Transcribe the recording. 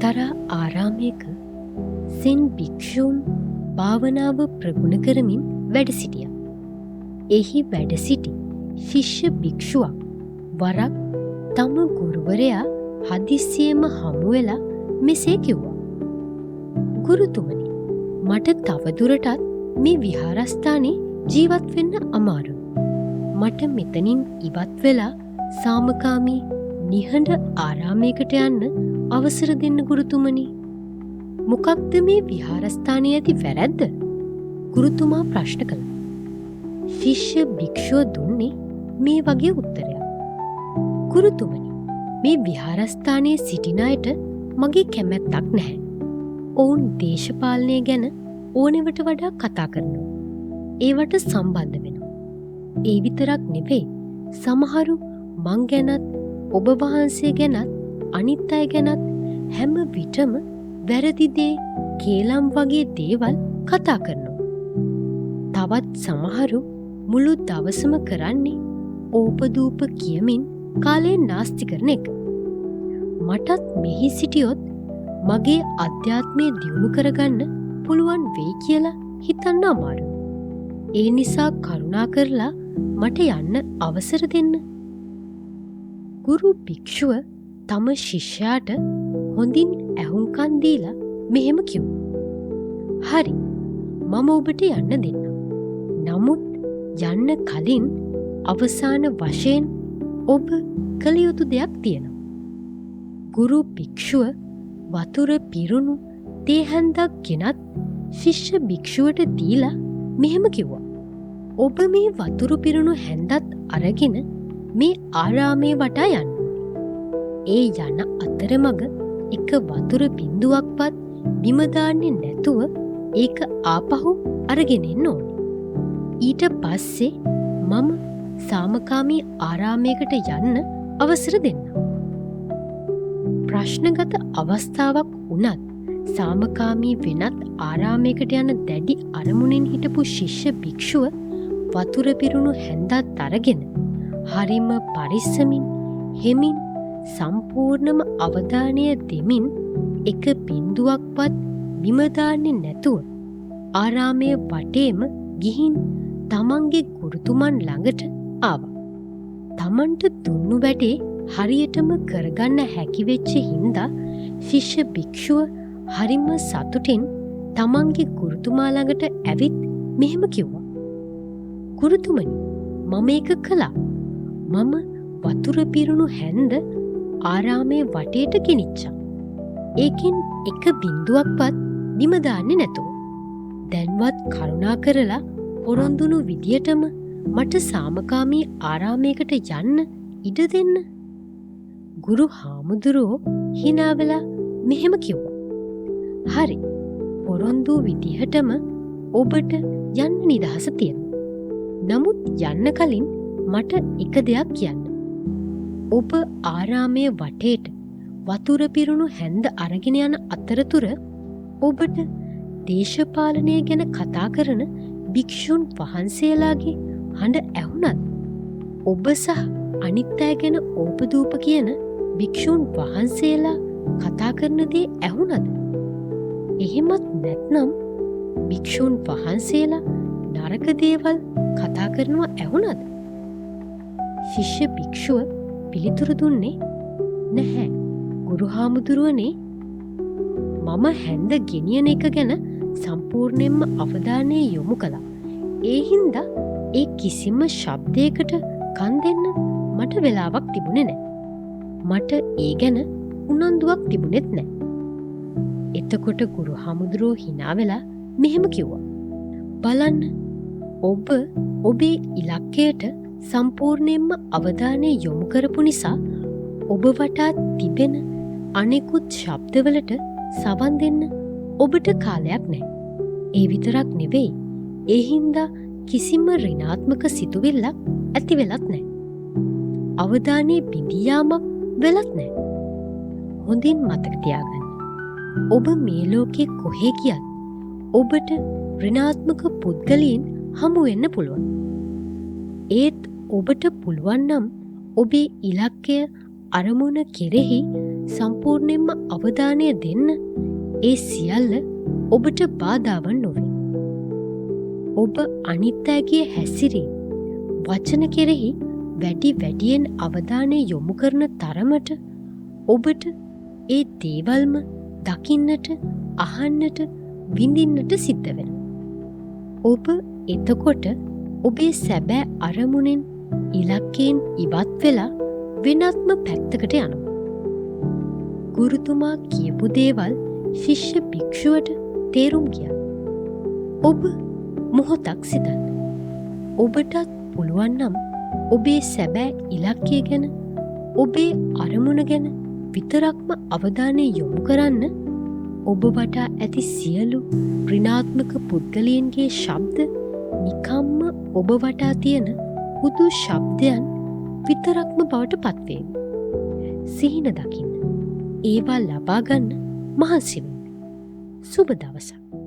එක්තරා ආරාමයක සෙන් භික්ෂූන් භාවනාව ප්‍රගුණ කරමින් වැඩ සිටියා. එහි වැඩ සිටි ශිෂ්‍ය භික්ෂුවක් වරක් තම ගුරුවරයා හදිස්සියෙම හමුවෙලා මෙසේ කිව්වා. ගුරුතුමනි, මට තවදුරටත් මේ විහාරස්ථානයේ ජීවත් වෙන්න අමාරුයි. මට මෙතනින් ඉවත් වෙලා සාමකාමී නිහඬ ආරාමයකට යන්න අවසර දෙන්න ගුරුතුමනි. මොකක්ද මේ විහාරස්ථානයේ ඇති වැරැද්ද? ගුරුතුමා ප්‍රශ්න කළා. ශිෂ්‍ය භික්ෂුව දුන්නේ මේ වගේ උත්තරයක්. ගුරුතුමනි, මේ විහාරස්ථානයේ සිටින අයට මගේ කැමැත්තක් නැහැ. ඔවුන් දේශපාලනය ගැන ඕනෙවට වඩා කතා කරනවා. ඒවට සම්බන්ධ වෙනවා. ඒ විතරක් නෙවෙයි, සමහරු මං ගැනත් ඔබ වහන්සේ ගැනත් අනිත් අය ගැනත් හැම විටම වැරදි දේ කේලම් වගේ දේවල් කතා කරනවා. තවත් සමහරු මුළු දවසම කරන්නේ ඕපදූප කියමින් කාලය නාස්ති කරන එක. මටත් මෙහි සිටියොත් මගේ අධ්‍යාත්මය දියුණු කරගන්න පුළුවන් වෙයි කියලා හිතන්න අමාරුයි. ඒ නිසා කරුණා කරලා මට යන්න අවසර දෙන්න. ගුරු භික්ෂුව තම ශිෂ්‍යයාට හොඳින් ඇහුම්කන් දීලා මෙහෙම කිව්වා. හරි, මම ඔබට යන්න දෙන්නම්. නමුත් යන්න කලින් අවසාන වශයෙන් ඔබ කළ යුතු දෙයක් තියෙනවා. ගුරු භික්ෂුව වතුර පිරුණු තේ හැන්දක් ගෙනත් ශිෂ්‍ය භික්ෂුවට දීලා මෙහෙම කිව්වා. ඔබ මේ වතුර පිරුණු හැන්දත් අරගෙන මේ ආරාමයේ වටා යන්න. ඒ යන අතරමඟ එක වතුර බිඳුවක්වත් බිම දාන්නේ නැතුව ඒක ආපහු අරගෙන එන්න ඕනේ. ඊට පස්සේ මම සාමකාමී ආරාමයකට යන්න අවසර දෙන්නම්. ප්‍රශ්නගත අවස්ථාවක් වුණත් සාමකාමී වෙනත් ආරාමයකට යන දැඩි අරමුණෙන් හිටපු ශිෂ්‍ය භික්ෂුව වතුර පිරුණු හැන්දත් අරගෙන හරිම පරිස්සමින් හෙමින් සම්පූර්ණම අවධානය දෙමින් එක බිඳුවක්වත් බිම දාන්නේ නැතුව ආරාමයේ වටේම ගිහින් තමන්ගේ ගුරුතුමන් ළඟට ආවා. තමන්ට දුන්නු වැඩේ හරියටම කරගන්න හැකි වෙච්ච හින්දා ශිෂ්‍ය භික්ෂුව හරිම සතුටින් තමන්ගේ ගුරුතුමා ළඟට ඇවිත් මෙහෙම කිව්වා. ගුරුතුමනි, මම ඒක කළා. මම වතුර පිරුණු හැන්ද ආරාමයේ වටේට ගෙනිච්චා. ඒකෙන් එක බිඳුවක්වත් බිම දාන්නේ නැතුව. දැන්වත් කරුණා කරලා පොරොන්දුණු විදියටම මට සාමකාමී ආරාමයකට යන්න ඉඩ දෙන්න. ගුරු හාමුදුරුවෝ hina වෙලා මෙහෙම කිව්වා. හරි, පොරොන්දු විදිහටම ඔබට යන්න නිදහස තියෙනවා. නමුත් යන්න කලින් මට එක දෙයක් කියන්න. ඔබ ආරාමයේ වටේට වතුර පිරුණු හැන්ද අරගෙන යන අතරතුර ඔබට දේශපාලනය ගැන කතා කරන භික්ෂුන් වහන්සේලාගේ හඬ ඇහුණත් ඔබ සහ අනිත් අය ගැන ඕපදූප කියන භික්ෂුන් වහන්සේලා කතා කරන දේ ඇහුණද? එහෙමත් නැත්නම් භික්ෂුන් වහන්සේලා නරක දේවල් කතා කරනවා ඇහුණද? ශිෂ්‍ය භික්ෂුව පිළිතුරු දුන්නේ නැහැ. ගුරු හාමුදුරුවනේ, මම හැන්ද ගෙනියන එක ගැන සම්පූර්ණයෙන්ම අවධානය යොමු කළා. ඒ හින්දා ඒ කිසිම ශබ්දයකට කන් දෙන්න මට වෙලාවක් තිබුණේ නැහැ. මට ඒ ගැන උනන්දුවක් තිබුණෙත් නැහැ. එතකොට ගුරු හාමුදුරුවෝ hina වෙලා මෙහෙම කිව්වා. බලන්න, ඔබ ඔබේ ඉලක්කයට සම්පූර්ණයෙන්ම අවධානය යොමු කරපු නිසා ඔබ වටා තිබෙන අනෙකුත් ශබ්දවලට සවන් දෙන්න ඔබට කාලයක් නැහැ. ඒ විතරක් නෙවෙයි, ඒ හින්දා කිසිම ඍණාත්මක සිතුවිල්ලක් ඇති වෙලත් නැහැ. අවධානයේ බිඳියාමක් වෙලත් නැහැ. හොඳින් මතක තියාගන්න. ඔබ මේ ලෝකේ කොහේ ගියත් ඔබට ඍණාත්මක පුද්ගලයන් හමු වෙන්න පුළුවන්. ඒත් ඔබට පුළුවන් නම් ඔබේ ඉලක්කය අරමුණ කෙරෙහි සම්පූර්ණයෙන්ම අවධානය දෙන්න ඒ සියල්ල ඔබට බාධාවන් නොවේ. ඔබ අනිත් අයගේ හැසිරීම වචන කෙරෙහි වැඩියෙන් අවධානය යොමු කරන තරමට ඔබට ඒ දේවල්ම දකින්නට, අහන්නට, විඳින්නට සිද්ධ වෙනවා. ඔබ එතකොට ඔබේ සැබෑ අරමුණෙන්, ඉලක්කයෙන් ඉවත් වෙලා වෙනත්ම පැත්තකට යනවා. ගුරුතුමා කියපු දේවල් ශිෂ්‍ය භික්ෂුවට තේරුම් ගියා. ඔබ මොහොතක් සිතන්න. ඔබටත් පුළුවන් නම් ඔබේ සැබෑ ඉලක්කය ගැන, ඔබේ අරමුණ ගැන විතරක්ම අවධානය යොමු කරන්න. ඔබ වටා ඇති සියලු ඍණාත්මක පුද්ගලයන්ගේ ශබ්ද නිකම්ම ඔබ වටා තියෙන හුදු ශබ්දයන් විතරක්ම බවට පත්වේවි. සිහින දකින්න. ඒවා ලබා ගන්න මහන්සි වෙන්න. සුබ දවසක්.